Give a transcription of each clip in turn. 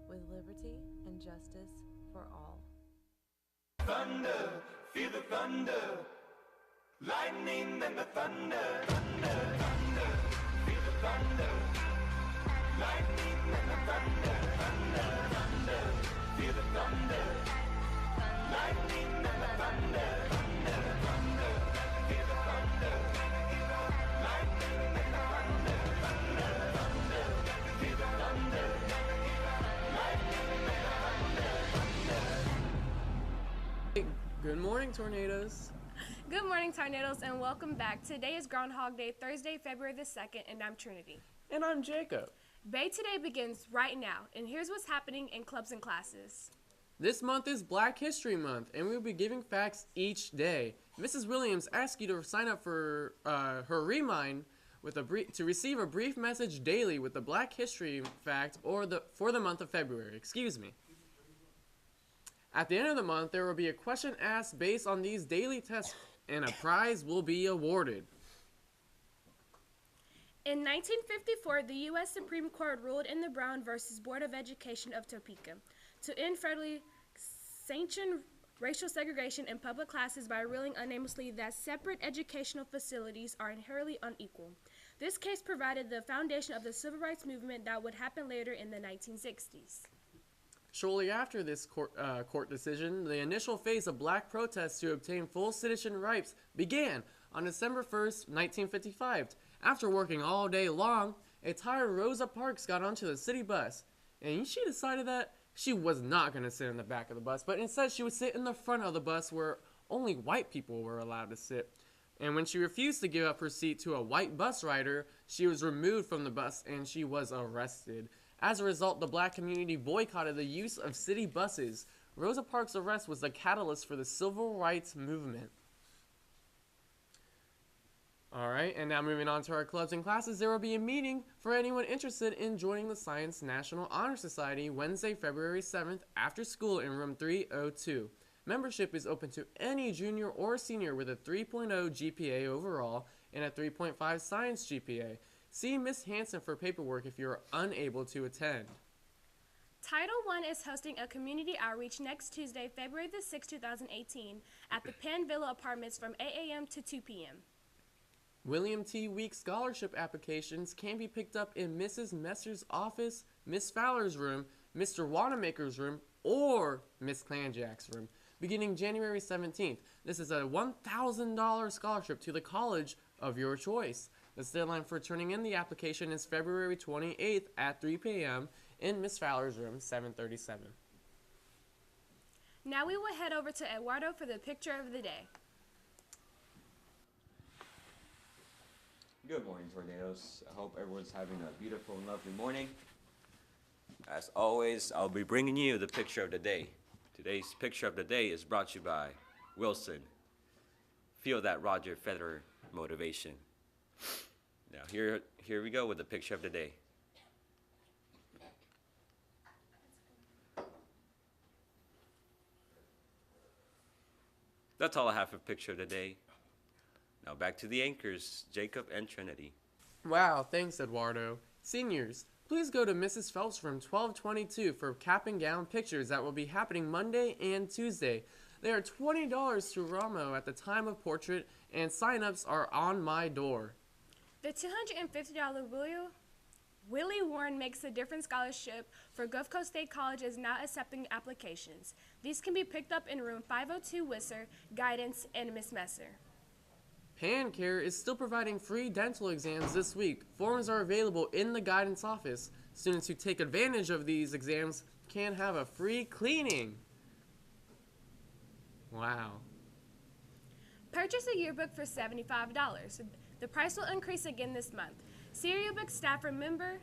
with liberty and justice for all. Thunder, feel the thunder, lightning and the thunder, thunder, thunder, feel the thunder, lightning and the thunder, thunder, thunder, feel the thunder, lightning and the thunder, thunder, thunder, feel the thunder, lightning and the thunder, thunder, thunder, feel the thunder, lightning and the thunder. Good morning, tornadoes. Good morning, tornadoes, and welcome back. Today is Groundhog Day, Thursday, February the 2nd, and I'm Trinity. And I'm Jacob. Bay Today begins right now, and here's what's happening in clubs and classes. This month is Black History Month, and we'll be giving facts each day. Mrs. Williams asks you to sign up for her Remind with to receive a brief message daily with the Black History fact for the month of February. Excuse me. At the end of the month, there will be a question asked based on these daily tests, and a prize will be awarded. In 1954, the U.S. Supreme Court ruled in the Brown versus Board of Education of Topeka to end federally sanctioned racial segregation in public classes by ruling unanimously that separate educational facilities are inherently unequal. This case provided the foundation of the civil rights movement that would happen later in the 1960s. Shortly after this court decision, the initial phase of black protests to obtain full citizen rights began on December 1st, 1955. After working all day long, a tired Rosa Parks got onto the city bus, and she decided that she was not going to sit in the back of the bus, but instead she would sit in the front of the bus where only white people were allowed to sit. And when she refused to give up her seat to a white bus rider, she was removed from the bus and she was arrested. As a result, the black community boycotted the use of city buses. Rosa Parks' arrest was the catalyst for the civil rights movement. Alright, and now moving on to our clubs and classes, there will be a meeting for anyone interested in joining the Science National Honor Society Wednesday, February 7th after school in room 302. Membership is open to any junior or senior with a 3.0 GPA overall and a 3.5 science GPA. See Miss Hanson for paperwork if you're unable to attend. Title I is hosting a community outreach next Tuesday, February the 6th, 2018 at the Penn Villa Apartments from 8 a.m. to 2 p.m. William T. Weeks scholarship applications can be picked up in Mrs. Messer's office, Miss Fowler's room, Mr. Wanamaker's room, or Miss Clanjack's room, beginning January 17th. This is a $1,000 scholarship to the college of your choice. The deadline for turning in the application is February 28th at 3 p.m. in Miss Fowler's room, 737. Now we will head over to Eduardo for the picture of the day. Good morning, tornadoes. I hope everyone's having a beautiful and lovely morning. As always, I'll be bringing you the picture of the day. Today's picture of the day is brought to you by Wilson. Feel that Roger Federer motivation. Now here we go with the picture of the day. That's all I have for picture of the day. Now back to the anchors, Jacob and Trinity. Wow, thanks Eduardo. Seniors, please go to Mrs. Phelps' room 1222 for cap and gown pictures that will be happening Monday and Tuesday. They are $20 to Ramo at the time of portrait, and sign-ups are on my door. The $250 Willie Warren Makes a Difference Scholarship for Gulf Coast State College is now accepting applications. These can be picked up in room 502 Wisser, Guidance, and Miss Messer. PanCare is still providing free dental exams this week. Forms are available in the guidance office. Students who take advantage of these exams can have a free cleaning. Wow. Purchase a yearbook for $75. The price will increase again this month. See your yearbook staff member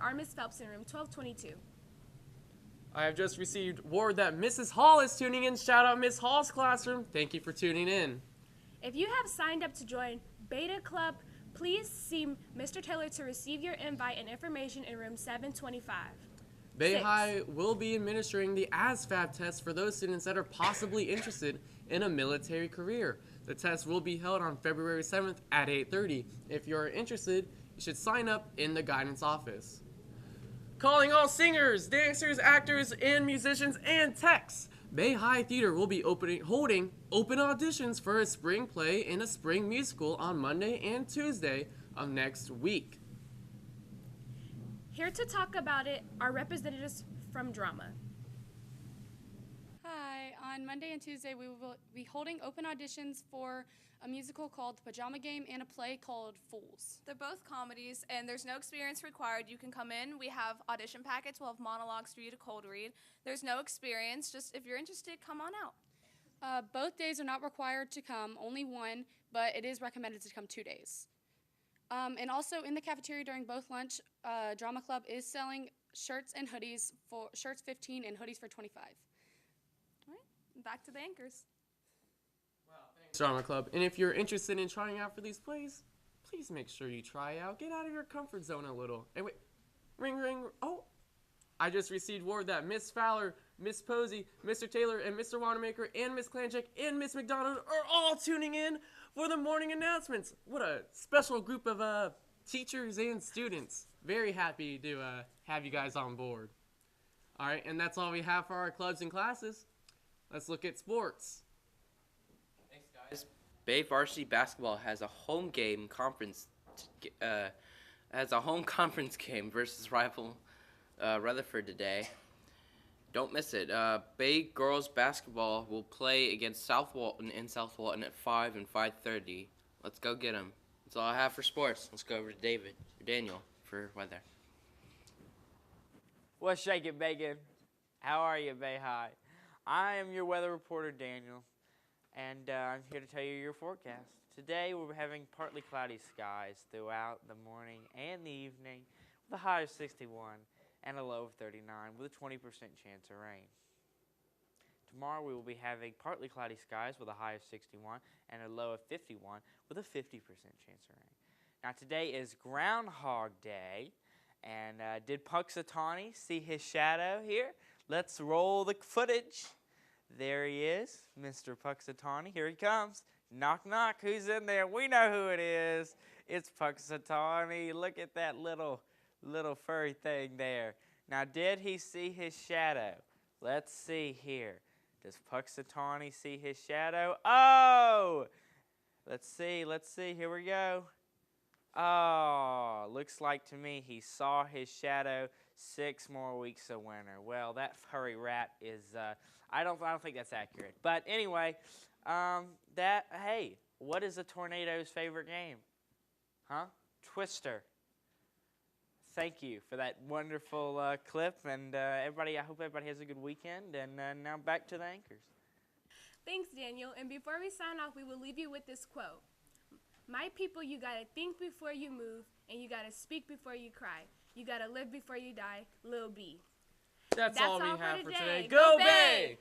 are Miss Phelps in room 1222. I have just received word that Mrs. Hall is tuning in. Shout out Miss Hall's classroom. Thank you for tuning in. If you have signed up to join Beta Club, please see Mr. Taylor to receive your invite and information in room 725. Bay High will be administering the ASVAB test for those students that are possibly interested in a military career. The test will be held on February 7th at 8:30. If you are interested You should sign up in the guidance office. Calling all singers, dancers, actors, and musicians and techs. Bay High Theater will be holding open auditions for a spring play and a spring musical on Monday and Tuesday of next week. Here to talk about it are representatives from drama. Hi, on Monday and Tuesday we will be holding open auditions for a musical called Pajama Game and a play called Fools. They're both comedies, and there's no experience required. You can come in. We have audition packets. We'll have monologues for you to cold read. There's no experience. Just if you're interested, come on out. Both days are not required to come, only one, but it is recommended to come 2 days. And also in the cafeteria during both lunch, Drama Club is selling shirts and hoodies for shirts $15 and hoodies for $25. All right, back to the anchors. Drama Club. And if you're interested in trying out for these plays, please make sure you try out. Get out of your comfort zone a little. And wait, ring, ring. Oh, I just received word that Miss Fowler, Miss Posey, Mr. Taylor, and Mr. Wanamaker, and Miss Klanchek, and Miss McDonald are all tuning in for the morning announcements. What a special group of teachers and students. Very happy to have you guys on board. All right, and that's all we have for our clubs and classes. Let's look at sports. Bay Varsity Basketball has a home conference game versus rival Rutherford today. Don't miss it. Bay Girls Basketball will play against South Walton in South Walton at 5 and 5:30. Let's go get them. That's all I have for sports. Let's go over to Daniel for weather. What's shaking, bacon? How are you, Bay High? I am your weather reporter, Daniel. And I'm here to tell you your forecast. Today we're having partly cloudy skies throughout the morning and the evening with a high of 61 and a low of 39 with a 20% chance of rain. Tomorrow we will be having partly cloudy skies with a high of 61 and a low of 51 with a 50% chance of rain. Now today is Groundhog Day, and did Punxsutawney see his shadow here? Let's roll the footage. There he is, Mr. Punxsutawney. Here he comes. Knock, knock. Who's in there? We know who it is. It's Punxsutawney. Look at that little furry thing there. Now, did he see his shadow? Let's see here. Does Punxsutawney see his shadow? Oh! Let's see. Here we go. Oh, looks like to me he saw his shadow 6 more weeks of winter. Well, that furry rat is, I don't think that's accurate. But anyway, hey, what is a tornado's favorite game? Huh? Twister. Thank you for that wonderful clip. And everybody, I hope everybody has a good weekend. And now back to the anchors. Thanks, Daniel. And before we sign off, we will leave you with this quote. My people, you gotta think before you move, and you gotta speak before you cry. You gotta live before you die. Lil B. That's all we all have for for today. today. Go Go Bay!